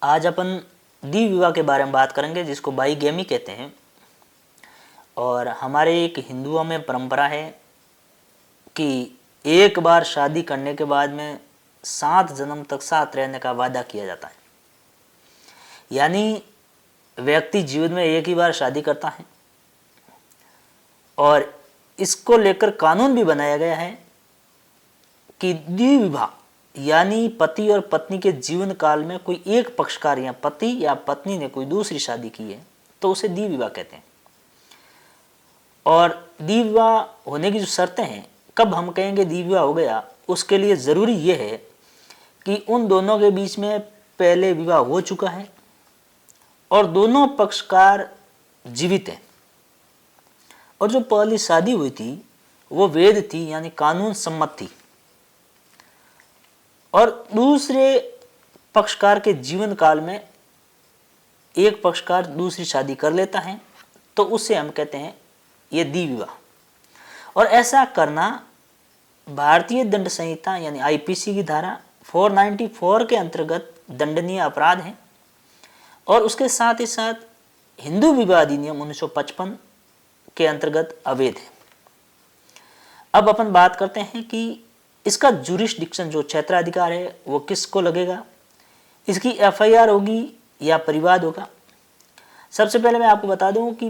आज अपन द्विविवाह विवाह के बारे में बात करेंगे, जिसको बाईगेमी कहते हैं। और हमारे एक हिंदुओं में परंपरा है कि एक बार शादी करने के बाद में 7 जन्म तक साथ रहने का वादा किया जाता है। यानी व्यक्ति जीवन में एक ही बार शादी करता है और इसको लेकर कानून भी बनाया गया है कि द्विविवाह यानी पति और पत्नी के जीवन काल में कोई एक पक्षकार या पति या पत्नी ने कोई दूसरी शादी की है तो उसे द्विविवाह कहते हैं। और द्विविवाह होने की जो शर्तें हैं, कब हम कहेंगे द्विविवाह हो गया, उसके लिए ज़रूरी ये है कि उन दोनों के बीच में पहले विवाह हो चुका है और दोनों पक्षकार जीवित हैं, और जो पहली शादी हुई थी वो वैध थी यानी कानून सम्मत थी, और दूसरे पक्षकार के जीवन काल में एक पक्षकार दूसरी शादी कर लेता है तो उससे हम कहते हैं ये द्विविवाह। और ऐसा करना भारतीय दंड संहिता यानी आईपीसी की धारा 494 के अंतर्गत दंडनीय अपराध है, और उसके साथ ही साथ हिंदू विवाह अधिनियम 1955 के अंतर्गत अवैध है। अब अपन बात करते हैं कि इसका जुरिस्डिक्शन जो क्षेत्राधिकार है वो किसको लगेगा, इसकी एफआईआर होगी या परिवाद होगा। सबसे पहले मैं आपको बता दूं कि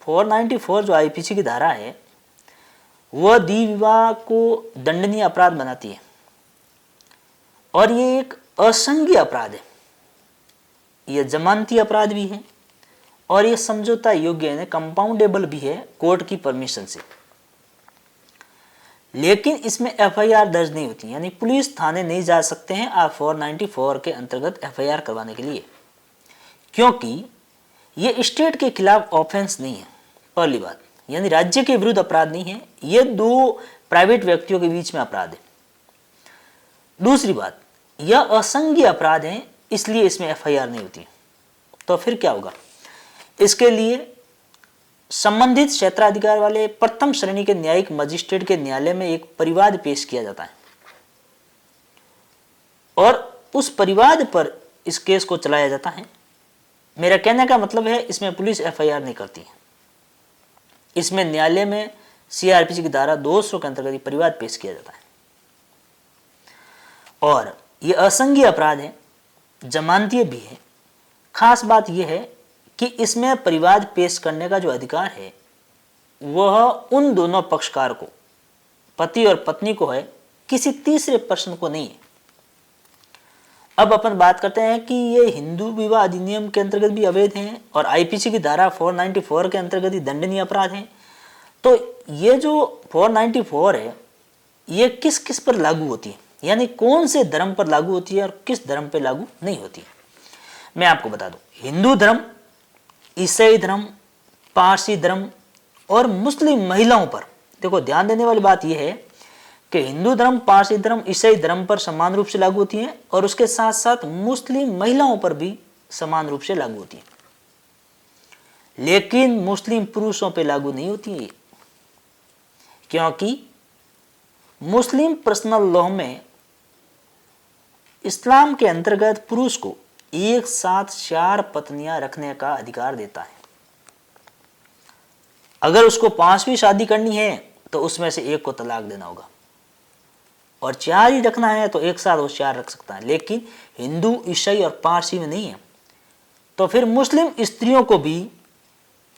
494 जो आईपीसी की धारा है वह द्विविवाह को दंडनीय अपराध बनाती है, और ये एक असंज्ञेय अपराध है, यह जमानती अपराध भी है और ये समझौता योग्य है, कंपाउंडेबल भी है कोर्ट की परमिशन से। लेकिन इसमें एफआईआर दर्ज नहीं होती, यानी पुलिस थाने नहीं जा सकते हैं आप 494 के अंतर्गत एफआईआर करवाने के लिए, क्योंकि ये स्टेट के खिलाफ ऑफेंस नहीं है। पहली बात, यानी राज्य के विरुद्ध अपराध नहीं है, ये दो प्राइवेट व्यक्तियों के बीच में अपराध है। दूसरी बात, यह असंज्ञेय अपराध है, इसलिए इसमें एफआईआर नहीं होती। तो फिर क्या होगा, इसके लिए संबंधित क्षेत्राधिकार वाले प्रथम श्रेणी के न्यायिक मजिस्ट्रेट के न्यायालय में एक परिवाद पेश किया जाता है, और उस परिवाद पर इस केस को चलाया जाता है। मेरा कहने का मतलब है इसमें पुलिस एफआईआर नहीं करती है, इसमें न्यायालय में सीआरपीसी की धारा 200 के अंतर्गत परिवाद पेश किया जाता है। और यह असंज्ञेय अपराध है, जमानतीय भी है। खास बात यह है कि इसमें परिवाद पेश करने का जो अधिकार है वह उन दोनों पक्षकार को, पति और पत्नी को है, किसी तीसरे पर्सन को नहीं है। अब अपन बात करते हैं कि ये हिंदू विवाह अधिनियम के अंतर्गत भी अवैध हैं और आईपीसी की धारा 494 के अंतर्गत ही दंडनीय अपराध है। तो ये जो 494 है ये किस किस पर लागू होती है, यानी कौन से धर्म पर लागू होती है और किस धर्म पर लागू नहीं होती है, मैं आपको बता दूं। हिंदू धर्म, ईसाई धर्म, पारसी धर्म और मुस्लिम महिलाओं पर, देखो ध्यान देने वाली बात यह है कि हिंदू धर्म, पारसी धर्म, ईसाई धर्म पर समान रूप से लागू होती है, और उसके साथ साथ मुस्लिम महिलाओं पर भी समान रूप से लागू होती है। लेकिन मुस्लिम पुरुषों पर लागू नहीं होती है, क्योंकि मुस्लिम पर्सनल लॉ में इस्लाम के अंतर्गत पुरुष को एक साथ 4 पत्नियां रखने का अधिकार देता है। अगर उसको 5वीं शादी करनी है तो उसमें से एक को तलाक देना होगा, और 4 ही रखना है तो एक साथ वो 4 रख सकता है। लेकिन हिंदू, ईसाई और पारसी में नहीं है। तो फिर मुस्लिम स्त्रियों को भी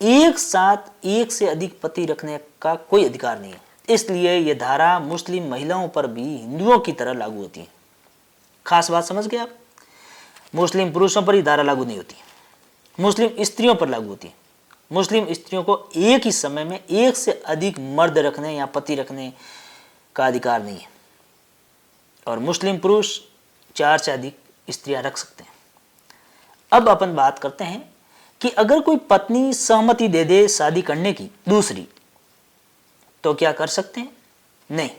एक साथ एक से अधिक पति रखने का कोई अधिकार नहीं है। इसलिए यह धारा मुस्लिम महिलाओं पर भी हिंदुओं की तरह लागू होती है। खास बात समझ गए आप, मुस्लिम पुरुषों पर ही धारा लागू नहीं होती, मुस्लिम स्त्रियों पर लागू होती है। मुस्लिम स्त्रियों को एक ही समय में एक से अधिक मर्द रखने या पति रखने का अधिकार नहीं है, और मुस्लिम पुरुष 4 से अधिक स्त्रियां रख सकते हैं। अब अपन बात करते हैं कि अगर कोई पत्नी सहमति दे दे शादी करने की दूसरी, तो क्या कर सकते हैं? नहीं।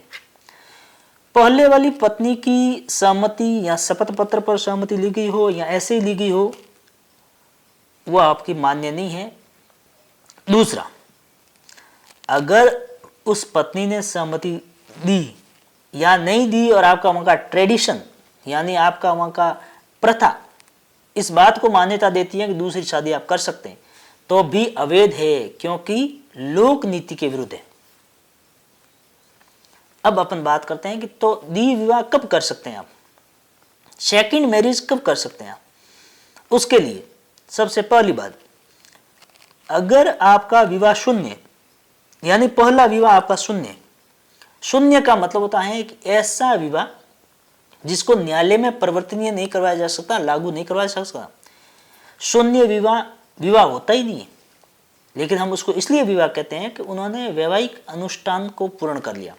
पहले वाली पत्नी की सहमति या शपथ पत्र पर सहमति ली गई हो या ऐसे ही ली गई हो, वह आपकी मान्य नहीं है। दूसरा, अगर उस पत्नी ने सहमति दी या नहीं दी और आपका वहां का ट्रेडिशन यानी आपका वहां का प्रथा इस बात को मान्यता देती है कि दूसरी शादी आप कर सकते हैं, तो भी अवैध है, क्योंकि लोक नीति के विरुद्ध है। अब अपन बात करते हैं कि तो द्वितीय विवाह कब कर सकते हैं आप, सेकंड मैरिज कब कर सकते हैं आप। उसके लिए सबसे पहली बात, अगर आपका विवाह शून्य, यानी पहला विवाह आपका शून्य, शून्य का मतलब होता है कि ऐसा विवाह जिसको न्यायालय में परिवर्तनीय नहीं करवाया जा सकता, लागू नहीं करवाया जा सकता। शून्य विवाह विवाह होता ही नहीं है, लेकिन हम उसको इसलिए विवाह कहते हैं कि उन्होंने वैवाहिक अनुष्ठान को पूर्ण कर लिया।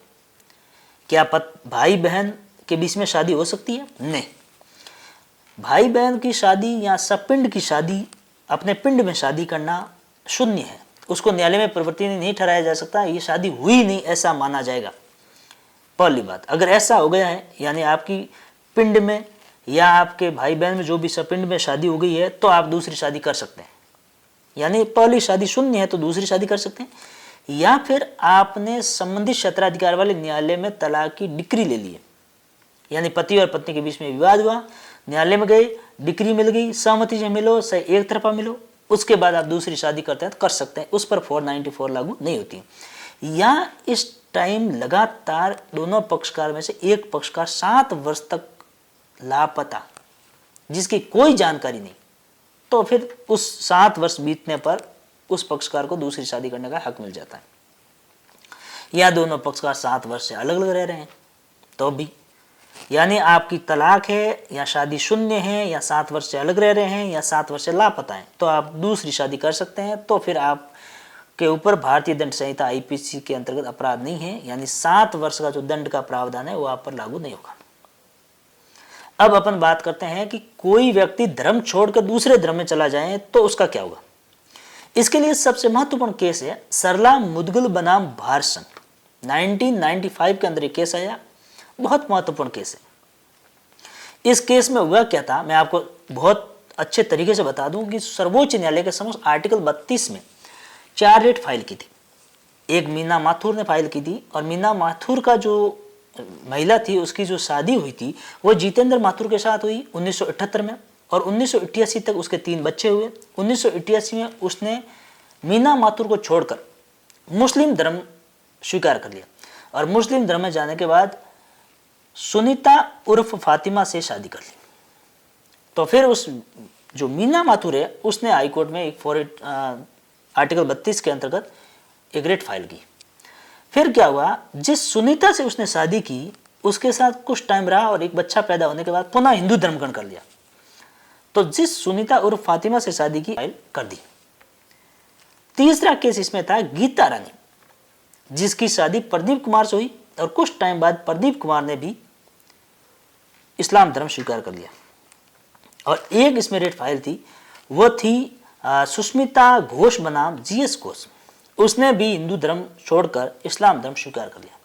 क्या भाई बहन के बीच में शादी हो सकती है? नहीं। भाई बहन की शादी या सपिंड की शादी, अपने पिंड में शादी करना शून्य है, उसको न्यायालय में परिवर्तनीय नहीं ठहराया जा सकता, ये शादी हुई नहीं ऐसा माना जाएगा। पहली बात, अगर ऐसा हो गया है, यानी आपकी पिंड में या आपके भाई बहन में जो भी सपिंड में शादी हो गई है, तो आप दूसरी शादी कर सकते हैं। यानी पहली शादी शून्य है तो दूसरी शादी कर सकते हैं, या फिर आपने संबंधित क्षेत्राधिकार वाले न्यायालय में तलाक की डिक्री ले ली है, यानी पति और पत्नी के बीच में विवाद हुआ, न्यायालय में गए, डिक्री मिल गई, सहमति से मिलो, से एक तरफा मिलो, उसके बाद आप दूसरी शादी करते हैं तो कर सकते हैं, उस पर 494 लागू नहीं होती। या इस टाइम लगातार दोनों पक्षकार में से एक पक्षकार 7 वर्ष तक लापता, जिसकी कोई जानकारी नहीं, तो फिर उस 7 वर्ष बीतने पर उस पक्षकार को दूसरी शादी करने का हक मिल जाता है। या दोनों पक्षकार 7 वर्ष से अलग अलग रह रहे हैं तो भी, यानी आपकी तलाक है या शादी शून्य है या 7 वर्ष से अलग रह रहे हैं या 7 वर्ष से लापता है, तो आप दूसरी शादी कर सकते हैं। तो फिर आप के ऊपर भारतीय दंड संहिता आईपीसी के अंतर्गत अपराध नहीं है, यानी 7 वर्ष का जो दंड का प्रावधान है वो आप पर लागू नहीं होगा। अब अपन बात करते हैं कि कोई व्यक्ति धर्म छोड़कर दूसरे धर्म में चला जाए तो उसका क्या होगा। इसके लिए सबसे महत्वपूर्ण केस है सरला मुदगल बनाम भारसंघ, 1995 के अंदर एक केस आया, बहुत महत्वपूर्ण केस है। इस केस में हुआ क्या था, मैं आपको बहुत अच्छे तरीके से बता दूं कि सर्वोच्च न्यायालय के समक्ष आर्टिकल 32 में 4 रेट फाइल की थी। एक मीना माथुर ने फाइल की थी, और मीना माथुर का जो महिला थी उसकी जो शादी हुई थी वो जितेंद्र माथुर के साथ हुई 1978 में, और 1988 तक उसके 3 बच्चे हुए। 1988 में उसने मीना माथुर को छोड़कर मुस्लिम धर्म स्वीकार कर लिया, और मुस्लिम धर्म में जाने के बाद सुनीता उर्फ फातिमा से शादी कर ली। तो फिर उस जो मीना माथुर है उसने हाईकोर्ट में एक आर्टिकल 32 के अंतर्गत एक रेट फाइल की। फिर क्या हुआ, जिस सुनीता से उसने शादी की उसके साथ कुछ टाइम रहा और एक बच्चा पैदा होने के बाद पुनः हिंदू धर्म ग्रहण कर लिया, तो जिस सुनीता उर्फ फातिमा से शादी की फाइल कर दी। तीसरा केस इसमें था गीता रानी, जिसकी शादी प्रदीप कुमार से हुई, और कुछ टाइम बाद प्रदीप कुमार ने भी इस्लाम धर्म स्वीकार कर लिया। और एक इसमें रेट फाइल थी, वो थी सुष्मिता घोष बनाम जीएस घोष, उसने भी हिंदू धर्म छोड़कर इस्लाम धर्म स्वीकार कर लिया।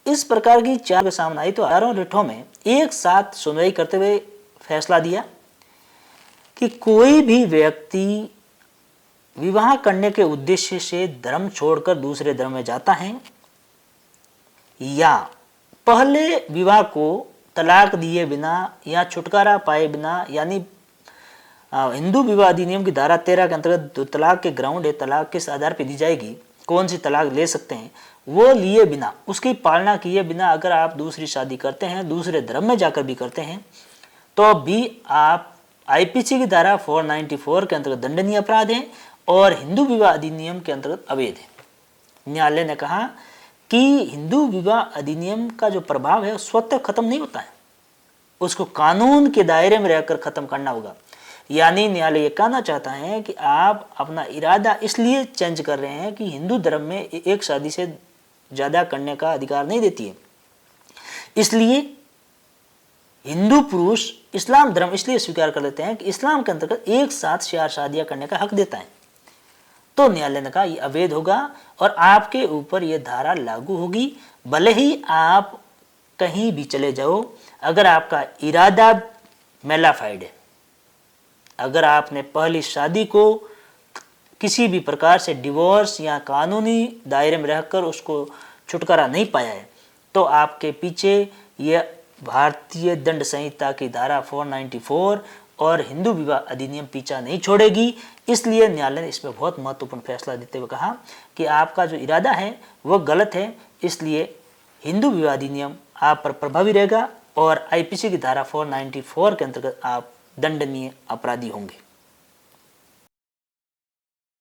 इस प्रकार की 4 के सामने आई तो चारों रेटों में एक साथ सुनवाई करते हुए फैसला दिया कि कोई भी व्यक्ति विवाह करने के उद्देश्य से धर्म छोड़कर दूसरे धर्म में जाता है, या पहले विवाह को तलाक दिए बिना या छुटकारा पाए बिना, यानी हिंदू विवाह अधिनियम की धारा 13 के अंतर्गत जो तलाक के ग्राउंड है, तलाक किस आधार पर दी जाएगी, कौन सी तलाक ले सकते हैं, वो लिए बिना, उसकी पालना किए बिना अगर आप दूसरी शादी करते हैं, दूसरे धर्म में जाकर भी करते हैं, तो भी आप आईपीसी की धारा 494 के अंतर्गत दंडनीय अपराध है और हिंदू विवाह अधिनियम के अंतर्गत अवैध है। न्यायालय ने कहा कि हिंदू विवाह अधिनियम का जो प्रभाव है स्वतः खत्म नहीं होता है, उसको कानून के दायरे में रहकर खत्म करना होगा। यानी न्यायालय ये कहना चाहता है कि आप अपना इरादा इसलिए चेंज कर रहे हैं कि हिंदू धर्म में एक शादी से ज्यादा करने का अधिकार नहीं देती है, इसलिए हिंदू पुरुष इस्लाम धर्म इसलिए स्वीकार कर लेते हैं कि इस्लाम के अंतर्गत एक साथ 4 शादियां करने का हक देता है। तो न्यायालय ने कहा यह अवैध होगा और आपके ऊपर यह धारा लागू होगी, भले ही आप कहीं भी चले जाओ, अगर आपका इरादा मेलाफाइड है, अगर आपने पहली शादी को किसी भी प्रकार से डिवोर्स या कानूनी दायरे में रहकर उसको छुटकारा नहीं पाया है, तो आपके पीछे यह भारतीय दंड संहिता की धारा 494 और हिंदू विवाह अधिनियम पीछा नहीं छोड़ेगी। इसलिए न्यायालय ने इसमें बहुत महत्वपूर्ण फैसला देते हुए कहा कि आपका जो इरादा है वो गलत है, इसलिए हिंदू विवाह अधिनियम आप पर प्रभावी रहेगा और आईपीसी की धारा 494 के अंतर्गत आप दंडनीय अपराधी होंगे।